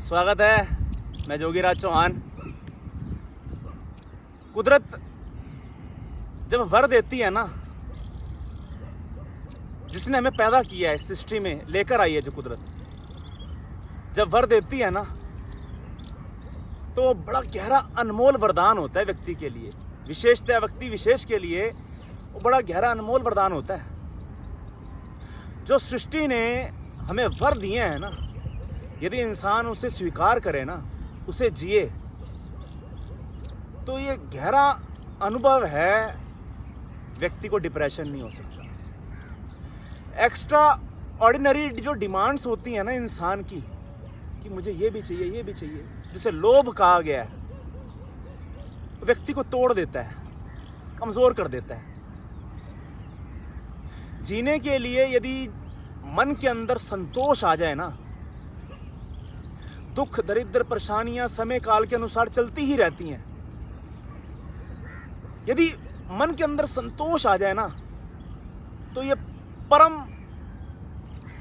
स्वागत है। मैं जोगीराज चौहान। कुदरत जब वर देती है ना, जिसने हमें पैदा किया है, इस सृष्टि में लेकर आई है, जो कुदरत जब वर देती है ना, तो बड़ा गहरा अनमोल वरदान होता है व्यक्ति के लिए, विशेषतः व्यक्ति विशेष के लिए वो बड़ा गहरा अनमोल वरदान होता है। जो सृष्टि ने हमें वर दिए हैं ना, यदि इंसान उसे स्वीकार करे ना, उसे जिए, तो ये गहरा अनुभव है। व्यक्ति को डिप्रेशन नहीं हो सकता। एक्स्ट्रा ऑर्डिनरी जो डिमांड्स होती हैं ना इंसान की, कि मुझे ये भी चाहिए, ये भी चाहिए, जिसे लोभ कहा गया है, व्यक्ति को तोड़ देता है, कमजोर कर देता है। जीने के लिए यदि मन के अंदर संतोष आ जाए ना, दुख दरिद्र परेशानियां समय काल के अनुसार चलती ही रहती हैं। यदि मन के अंदर संतोष आ जाए ना, तो ये परम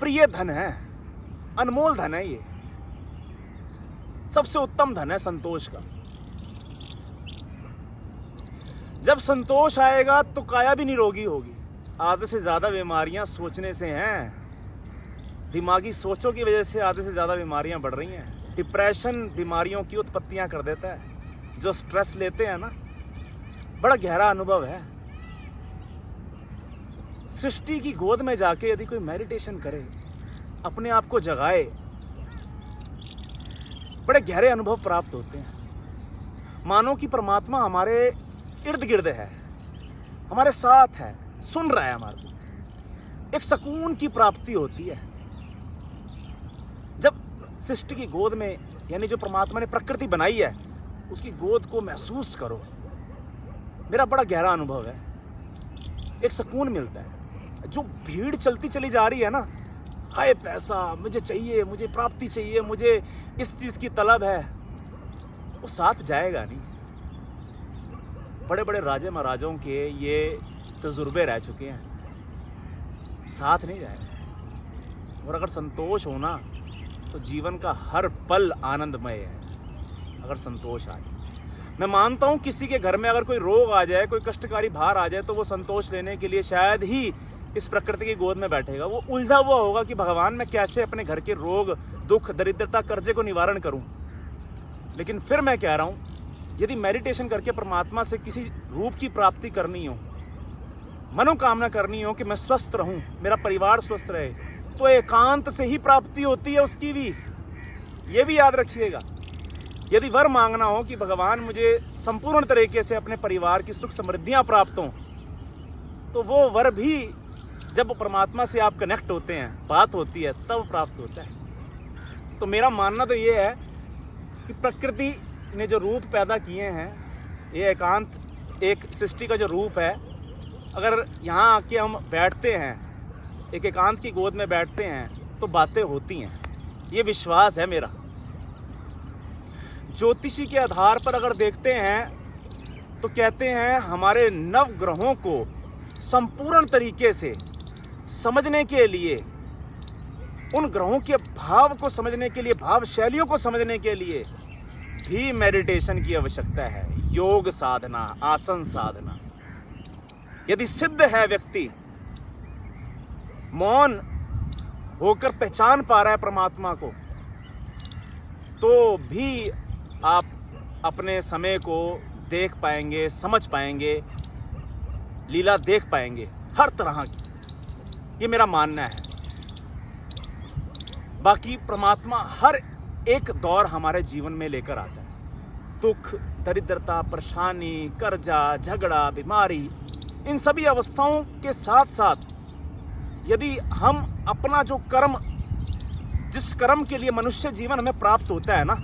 प्रिय धन है, अनमोल धन है। ये सबसे उत्तम धन है संतोष का। जब संतोष आएगा तो काया भी निरोगी होगी। आधे से ज्यादा बीमारियां सोचने से हैं। दिमागी सोचों की वजह से आधे से ज्यादा बीमारियां बढ़ रही हैं। डिप्रेशन बीमारियों की उत्पत्तियां कर देता है। जो स्ट्रेस लेते हैं ना, बड़ा गहरा अनुभव है। सृष्टि की गोद में जाके यदि कोई मेडिटेशन करे, अपने आप को जगाए, बड़े गहरे अनुभव प्राप्त होते हैं। मानो कि परमात्मा हमारे इर्द गिर्द है, हमारे साथ है, सुन रहा है हमारे को। एक सुकून की प्राप्ति होती है जब सृष्टि की गोद में, यानी जो परमात्मा ने प्रकृति बनाई है, उसकी गोद को महसूस करो। मेरा बड़ा गहरा अनुभव है। एक सुकून मिलता है। जो भीड़ चलती चली जा रही है ना, हाय पैसा मुझे चाहिए, मुझे प्राप्ति चाहिए, मुझे इस चीज की तलब है, वो साथ जाएगा नहीं। बड़े बड़े राजे महाराजाओं के ये तजुर्बे रह चुके हैं, साथ नहीं जाएगा। और अगर संतोष होना, तो जीवन का हर पल आनंदमय है। अगर संतोष आए, मैं मानता हूं किसी के घर में अगर कोई रोग आ जाए, कोई कष्टकारी भार आ जाए, तो वो संतोष लेने के लिए शायद ही इस प्रकृति की गोद में बैठेगा। वो उलझा हुआ होगा कि भगवान मैं कैसे अपने घर के रोग दुख दरिद्रता कर्जे को निवारण करूं। लेकिन फिर मैं कह रहा हूं, यदि मेडिटेशन करके परमात्मा से किसी रूप की प्राप्ति करनी हो, मनोकामना करनी हो कि मैं स्वस्थ रहूं, मेरा परिवार स्वस्थ रहे, तो एकांत से ही प्राप्ति होती है उसकी भी। ये भी याद रखिएगा। यदि वर मांगना हो कि भगवान मुझे संपूर्ण तरीके से अपने परिवार की सुख समृद्धियां प्राप्त हों, तो वो वर भी जब परमात्मा से आप कनेक्ट होते हैं, बात होती है, तब प्राप्त होता है। तो मेरा मानना तो ये है कि प्रकृति ने जो रूप पैदा किए हैं, ये एकांत एक सृष्टि का जो रूप है, अगर यहाँ आके हम बैठते हैं, एक एकांत की गोद में बैठते हैं, तो बातें होती हैं। ये विश्वास है मेरा। ज्योतिषी के आधार पर अगर देखते हैं, तो कहते हैं हमारे नव ग्रहों को संपूर्ण तरीके से समझने के लिए, उन ग्रहों के भाव को समझने के लिए, भाव शैलियों को समझने के लिए भी मेडिटेशन की आवश्यकता है। योग साधना, आसन साधना। यदि सिद्ध है व्यक्ति, मौन होकर पहचान पा रहा है परमात्मा को, तो भी आप अपने समय को देख पाएंगे, समझ पाएंगे, लीला देख पाएंगे हर तरह की। ये मेरा मानना है। बाकी परमात्मा हर एक दौर हमारे जीवन में लेकर आता है। दुख दरिद्रता परेशानी कर्जा झगड़ा बीमारी, इन सभी अवस्थाओं के साथ साथ यदि हम अपना जो कर्म, जिस कर्म के लिए मनुष्य जीवन हमें प्राप्त होता है ना,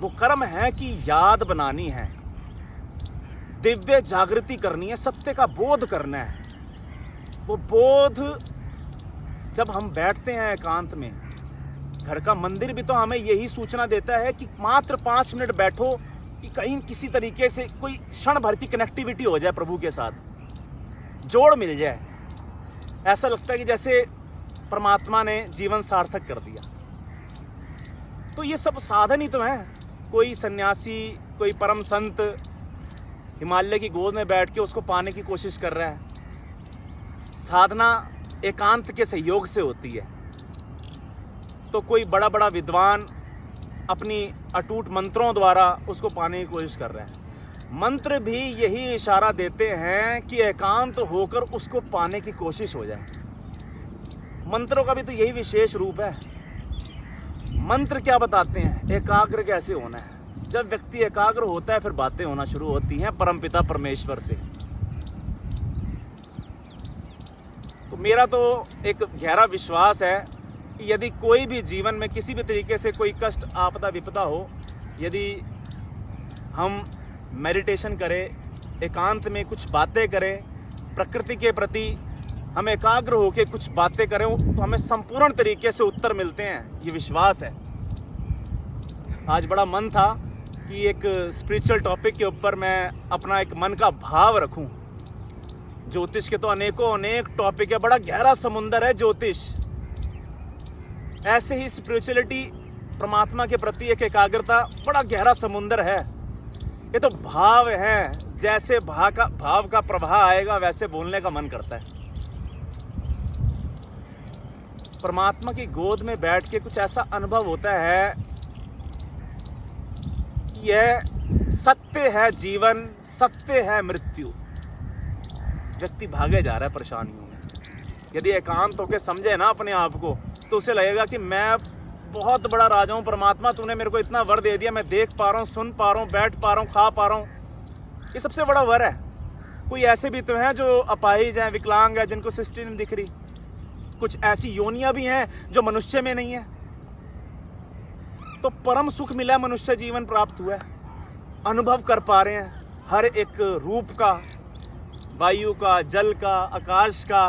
वो कर्म है कि याद बनानी है, दिव्य जागृति करनी है, सत्य का बोध करना है। वो बोध जब हम बैठते हैं एकांत में, घर का मंदिर भी तो हमें यही सूचना देता है कि मात्र 5 मिनट बैठो, कि कहीं किसी तरीके से कोई क्षण भर की कनेक्टिविटी हो जाए प्रभु के साथ, जोड़ मिल जाए। ऐसा लगता है कि जैसे परमात्मा ने जीवन सार्थक कर दिया। तो ये सब साधन ही तो है। कोई सन्यासी, कोई परम संत हिमालय की गोद में बैठ के उसको पाने की कोशिश कर रहा है। साधना एकांत के सहयोग से होती है। तो कोई बड़ा बड़ा विद्वान अपनी अटूट मंत्रों द्वारा उसको पाने की कोशिश कर रहे हैं। मंत्र भी यही इशारा देते हैं कि एकांत होकर उसको पाने की कोशिश हो जाए। मंत्रों का भी तो यही विशेष रूप है। मंत्र क्या बताते हैं? एकाग्र कैसे होना है। जब व्यक्ति एकाग्र होता है फिर बातें होना शुरू होती हैं परमपिता परमेश्वर से। तो मेरा तो एक गहरा विश्वास है कि यदि कोई भी जीवन में किसी भी तरीके से कोई कष्ट, आपदा, विपदा हो, यदि हम मेडिटेशन करें, एकांत में कुछ बातें करें, प्रकृति के प्रति हम एकाग्र होकर कुछ बातें करें, तो हमें संपूर्ण तरीके से उत्तर मिलते हैं। ये विश्वास है। आज बड़ा मन था कि एक स्पिरिचुअल टॉपिक के ऊपर मैं अपना एक मन का भाव रखूं। ज्योतिष के तो अनेक टॉपिक है, बड़ा गहरा समुंदर है ज्योतिष। ऐसे ही स्पिरिचुअलिटी, परमात्मा के प्रति एक एकाग्रता, बड़ा गहरा समुंदर है। ये तो भाव है। जैसे भाव का प्रवाह आएगा वैसे बोलने का मन करता है। परमात्मा की गोद में बैठ के कुछ ऐसा अनुभव होता है कि यह सत्य है जीवन, सत्य है मृत्यु। व्यक्ति भागे जा रहा है परेशानियों में। यदि एकांत होकर समझे ना अपने आप को, तो उसे लगेगा कि मैं बहुत बड़ा राजा हूँ। परमात्मा, तूने मेरे को इतना वर दे दिया, मैं देख पा रहा हूँ, सुन पा रहा हूँ, बैठ पा रहा हूँ, खा पा रहा हूँ। ये सबसे बड़ा वर है। कोई ऐसे भी तो हैं जो अपाहिज हैं, विकलांग हैं, जिनको सृष्टि नहीं दिख रही। कुछ ऐसी योनियां भी हैं जो मनुष्य में नहीं है। तो परम सुख मिला, मनुष्य जीवन प्राप्त हुआ है। अनुभव कर पा रहे हैं हर एक रूप का, वायु का, जल का, आकाश का,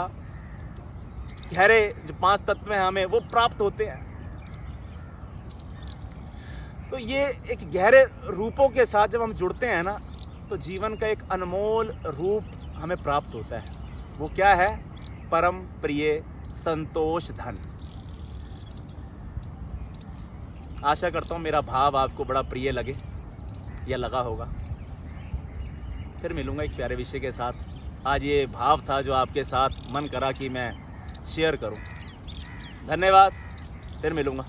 गहरे जो 5 तत्व हैं हमें वो प्राप्त होते हैं। तो ये एक गहरे रूपों के साथ जब हम जुड़ते हैं ना, तो जीवन का एक अनमोल रूप हमें प्राप्त होता है। वो क्या है? परम प्रिय संतोष धन। आशा करता हूँ मेरा भाव आपको बड़ा प्रिय लगे या लगा होगा। फिर मिलूंगा एक प्यारे विषय के साथ। आज ये भाव था जो आपके साथ मन करा कि मैं शेयर करूं। धन्यवाद। फिर मिलूंगा।